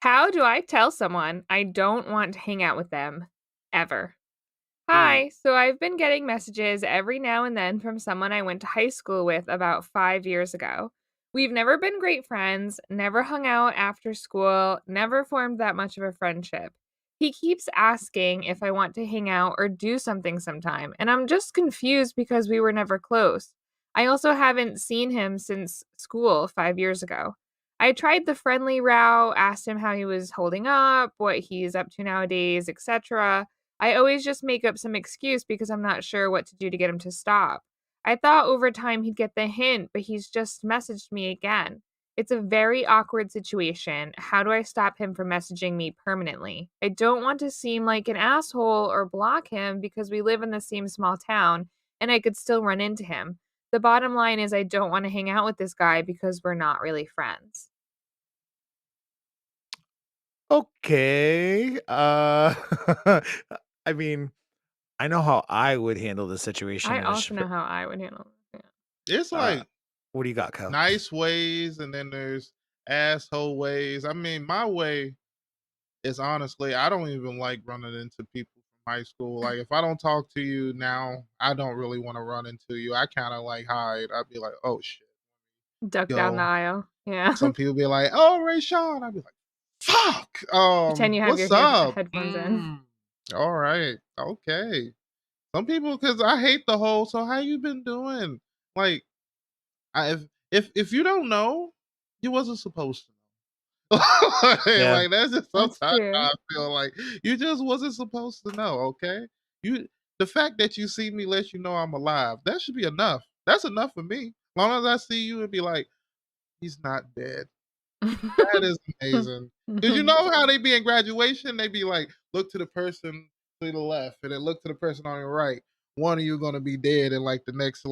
How do I tell someone I don't want to hang out with them ever? Ooh. Hi, so I've been getting messages every now and then from someone I went to high school with about 5 years ago. We've never been great friends, never hung out after school, never formed that much of a friendship. He keeps asking if I want to hang out or do something sometime, and I'm just confused because we were never close. I also haven't seen him since school 5 years ago. I tried the friendly route, asked him how he was holding up, what he's up to nowadays, etc. I always just make up some excuse because I'm not sure what to do to get him to stop. I thought over time he'd get the hint, but he's just messaged me again. It's a very awkward situation. How do I stop him from messaging me permanently? I don't want to seem like an asshole or block him because we live in the same small town and I could still run into him. The bottom line is I don't want to hang out with this guy because we're not really friends. Okay. I mean, I know how I would handle the situation I in a also know how I would handle it. It's uh, like what do you got, Kyle? nice ways and then there's asshole ways. I mean, my way is honestly, I don't even like running into people from high school. Like if I don't talk to you now, I don't really want to run into you. I kind of like hide. I'd be like, oh shit. Duck down the Yo, aisle. Yeah. some people be like, oh Ray Sean. I'd be like, fuck. Pretend you have your What's up? headphones in. All right. Okay. Some people, because I hate the whole. So how you been doing? Like, if you don't know, you wasn't supposed to know. Yeah. Like that's just That's sometimes true. how I feel like you just wasn't supposed to know. Okay, you the fact that you see me lets you know I'm alive. That should be enough. That's enough for me. Long as I see you and be like, he's not dead. That is amazing. Cause you know how they be in graduation? They be like, look to the person to the left, and then look to the person on your right. One of you gonna be dead in like the next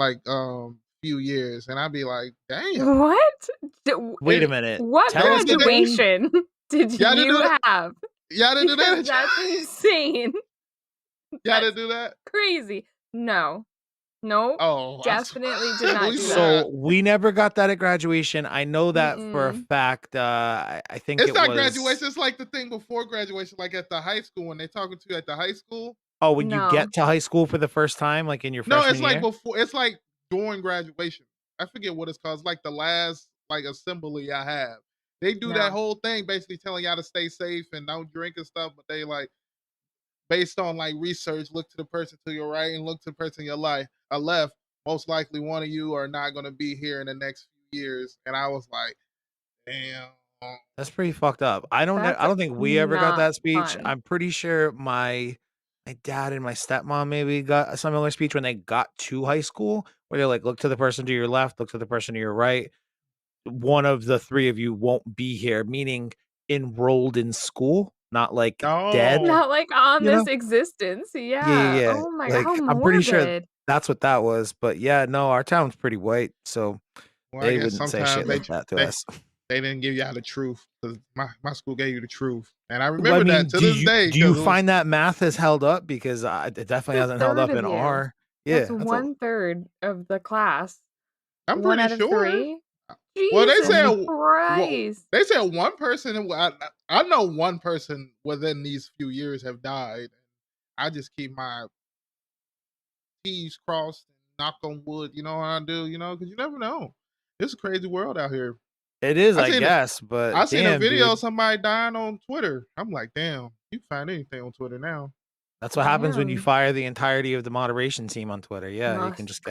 few years, and I'd be like, damn. What? D Wait a minute. what Tell us Yeah, did they, again. graduation did y'all didn't do you that? have? Y'all didn't do Because that? that's insane. Y'all That's didn't do that? crazy. No. Nope. Oh, I Definitely did swear. not We do should have. that. So we never got that at graduation. I know that for a Mm-mm. fact. I think It's it not was. graduation. It's like the thing before graduation, like at the high school when they talking to you at the high school. Oh, when you No. get to high school for the first time, like in your No, freshman it's like year. before. It's like during graduation. I forget what it's called. It's like the last like assembly I have. They do that No. whole thing basically telling y'all to stay safe and don't drink and stuff. But they like based on like research, look to the person to your right and look to the person to your left. Most likely, one of you are not going to be here in the next few years. And I was like, damn. That's pretty fucked up. That's I don't think we ever got not that speech. fun. I'm pretty sure my dad and my stepmom maybe got a similar speech when they got to high school, where they're like, look to the person to your left, look to the person to your right. One of the three of you won't be here, meaning enrolled in school, not like dead, No. Not like on you this know? existence. Yeah, Yeah. yeah, yeah. Oh my, how Like, I'm pretty sure morbid. that's what that was. But yeah, no, our town's pretty white, so Well, I they guess wouldn't say sometimes shit like that to they us. they didn't give y'all the truth because my school gave you the truth, and I Well, I remember that mean, to this day do you because it was. find that math has held up? Because, it definitely A hasn't held third up of in you. our That's yeah, that's a 1/3 of the class. I'm 1 pretty out of sure. 3? Well, they Jesus said only well, Christ. they said one person. I know one person within these few years have died. I just keep my T's crossed and knock on wood. You know how I do. You know because you never know. It's a crazy world out here. it is, I I seen guess, I but seen a damn, video of dude. somebody dying on Twitter. I'm like, damn, you can find anything on Twitter now. That's what happens when you Damn. fire the entirety of the moderation team on Twitter. Yeah, you can Must. just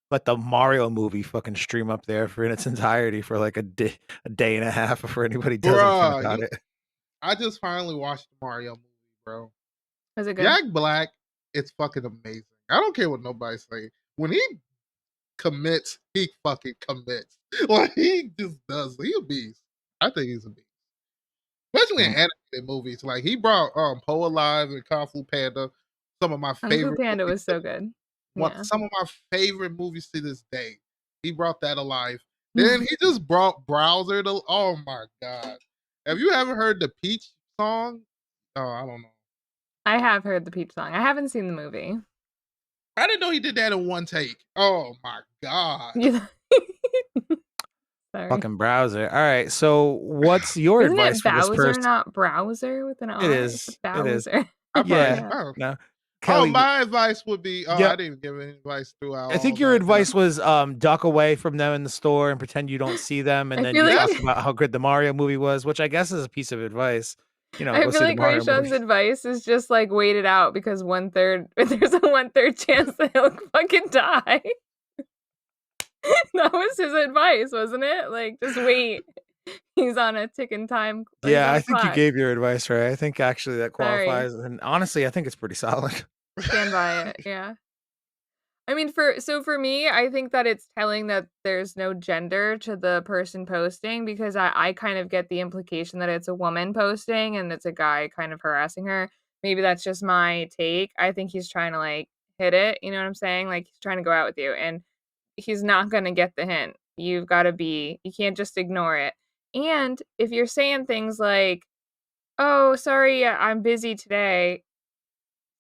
let the Mario movie fucking stream up there for in its entirety for like a day and a half before anybody does anything Bruh, about you it. I just finally watched the Mario movie, bro. Is it good? Jack Black, it's fucking amazing. I don't care what nobody say. When he commits, he fucking commits. Like he just does. He a beast. I think he's a beast. Especially in Mm. animated movies. Like he brought Poe Alive and Kung Fu Panda, some of my Kung Fu favorite Panda movies. was so good. One Yeah. some of my favorite movies to this day. He brought that alive. Then he just brought Browser to oh my god. If you haven't heard the Peach song, oh, I don't know. I have heard the Peach song. I haven't seen the movie. I didn't know he did that in one take. Oh my god. Yeah. Sorry. Fucking browser. All right. So what's your Isn't advice it for this Bowser, person? not browser with an It R? It's is. It is. Bowser. I probably Yeah. Yeah. oh. No. Oh, Kelly. my advice would be I Yep. didn't give any advice throughout I all think your that. advice was duck away from them in the store and pretend you don't see them, and I then feel you like talk That's about how good the Mario movie was, which I guess is a piece of advice. I Go feel see the like Mario Rayshawn's movie. advice is just, like, wait it out because 1/3 there's a 1/3 chance that he'll fucking die. That was his advice, wasn't it? Like, just wait. He's on a ticking time he's Yeah, on I a think you clock. gave your advice right. I think actually that Sorry. qualifies, and honestly, I think it's pretty solid. Stand by it, yeah. I mean, for me, I think that it's telling that there's no gender to the person posting because I kind of get the implication that it's a woman posting and it's a guy kind of harassing her. Maybe that's just my take. I think he's trying to, like, hit it, you know what I'm saying? Like, he's trying to go out with you, and he's not gonna get the hint. You can't just ignore it. And if you're saying things like, "Oh, sorry, I'm busy today,"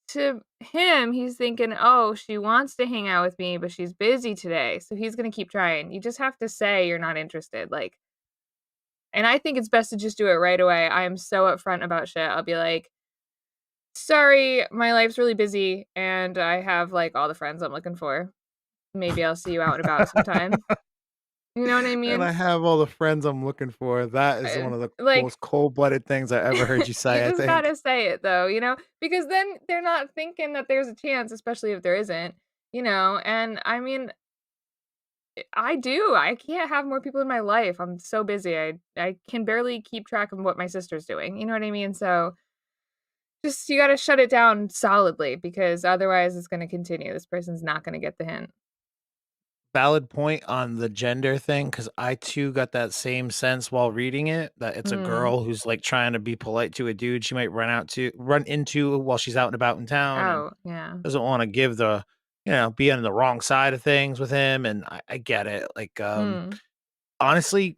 to him, he's thinking, "Oh, she wants to hang out with me, but she's busy today." So he's gonna keep trying. You just have to say you're not interested, like, and I think it's best to just do it right away. I am so upfront about shit. I'll be like, "Sorry, my life's really busy and I have, like, all the friends I'm looking for. Maybe I'll see you out and about sometime." You know what I And I mean? have all the friends I'm looking for. That is I one of the like, most cold-blooded things I ever heard you you say, I just think. gotta say it though, because then they're not thinking that there's a chance, especially if there isn't, and I mean, I do. I can't have more people in my life. I'm so busy. I can barely keep track of what my sister's doing. You know what I mean? So just you gotta shut it down solidly because otherwise it's gonna continue. This person's not gonna get the hint. Valid point on the gender thing, because I too got that same sense while reading it, that it's a Mm. girl who's, like, trying to be polite to a dude she might run into while she's out and about in town and Oh, yeah. doesn't wanna give be on the wrong side of things with him, and I get it, like, Mm. honestly,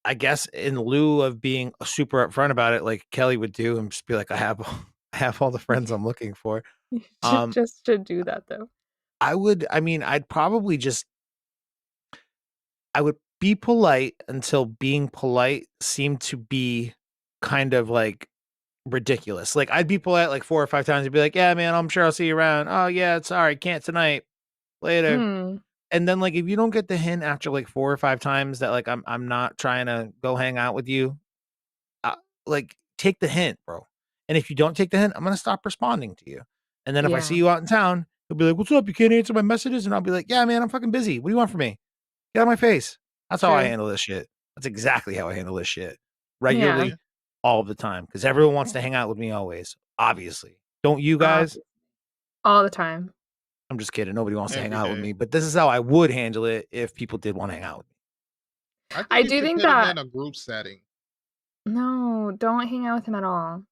I guess in lieu of being super upfront about it like Kelly would do and just be like, I have all the friends I'm looking for." You should Um, just should do that though. I mean, I would be polite until being polite seemed to be kind of, like, ridiculous. Like, I'd be polite, like, 4 or 5 times and be like, "Yeah, man, I'm sure I'll see you around. Oh, yeah, sorry, can't tonight. Later." Mm. And then, like, if you don't get the hint after, like, 4 or 5 times that, like, I'm not trying to go hang out with you, uh, like, take the hint, bro. And if you don't take the hint, I'm gonna stop responding to you. And then if I see Yeah. you out in town, you'll be like, "What's up? You can't answer my messages?" And I'll be like, "Yeah, man, I'm fucking busy. What do you want from me? Get out of my face." That's how I True. handle this shit. That's exactly how I handle this shit. Yeah. Regularly, all of the time, because everyone wants to hang out with me always, obviously. Don't you guys? Obvi all the time. I'm just kidding. Nobody wants to hang every out with day. me, but this is how I would handle it if people did wanna hang out with me. I think I you do should think put him that in a group setting. no, don't hang out with him at all.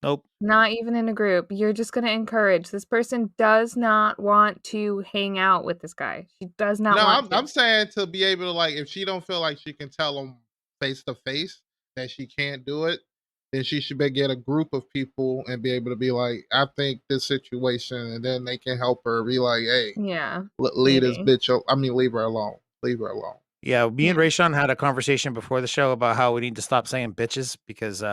Nope. Not even in a group. You're just gonna encourage. This person does not want to hang out with this guy. She does not No, want I'm to. saying to be able to like if she don't feel like she can tell him face to face that she can't do it, then she should be get a group of people and be able to be like, I think this situation, and then they can help her be like, hey, Yeah, leave this maybe. bitch. I mean, leave her alone. Leave her alone. Yeah, me and Yeah. Rayshawn had a conversation before the show about how we need to stop saying bitches because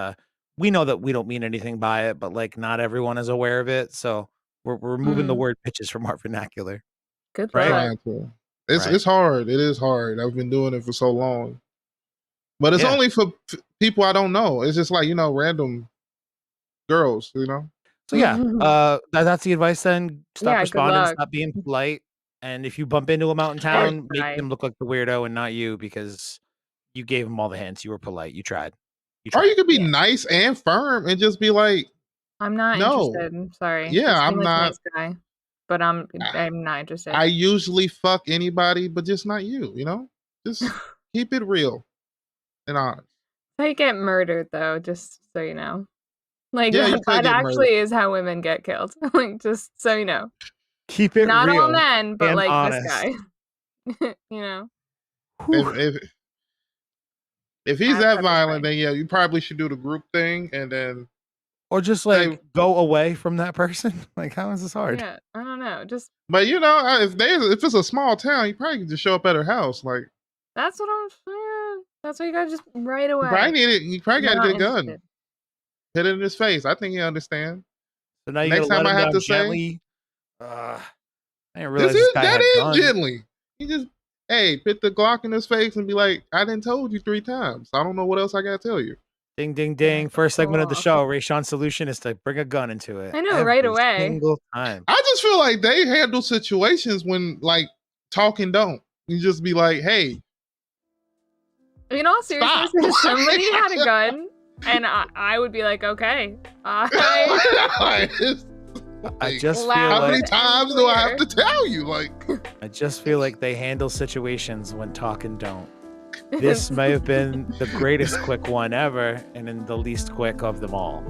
we know that we don't mean anything by it, but like not everyone is aware of it. So we're removing the Mm, word bitches from our vernacular. good Right? luck. Trying to. Right. It's hard. It is hard. I've been doing it for so long, but it's Yeah. only for people I don't know. It's just like random girls. So yeah, that's the advice then. Stop Yeah, good responding, luck. stop being polite. And if you bump into them out in Or town, make try. them look like the weirdo and not you because you gave them all the hints. You were polite. You tried. You Or you tried. could be Yeah. nice and firm and just be like, I'm not no, interested. I'm sorry. You yeah, seem I'm like a not. nice guy, but I'm I I'm not I interested. usually fuck anybody, but just not you. Just keep it real and honest. I get murdered though, just so you know. Like, Yeah, you could that get murdered. actually is how women get killed. Like, just so you know. Keep it Not all real men, but, and like, this honest. guy. You know? If Whew. if if he's Have that pepper violent, spray. then yeah, you probably should do the group thing and then Or just say. like go away from that person. Like, how is this hard? Yeah, I don't know, just But if it's a small town, you probably can just show up at her house. Like, that's what I'm saying. That's why you gotta just right You probably away. need it. You probably got to Not get a gun. interested. Hit it in his face. I think he understand. So now you Next gotta let time I him have down to say, gently. I didn't this realize this is guy that had is guns. gently. You just, hey, put the Glock in his face and be like, I didn't told you 3 times. I don't know what else I got to tell you. Ding, ding, Yeah, ding. First go segment of the off. show. Rayshawn's solution is to bring a gun into it I know, right every away. single time. I just feel like they handle situations when like talking don't. You just be like, hey, In all seriousness, stop. if somebody had a gun, and I would be like, okay, I just feel how many like times do I have to tell you? Like, I just feel like they handle situations when talking don't. This may have been the greatest quick one ever, and then the least quick of them all.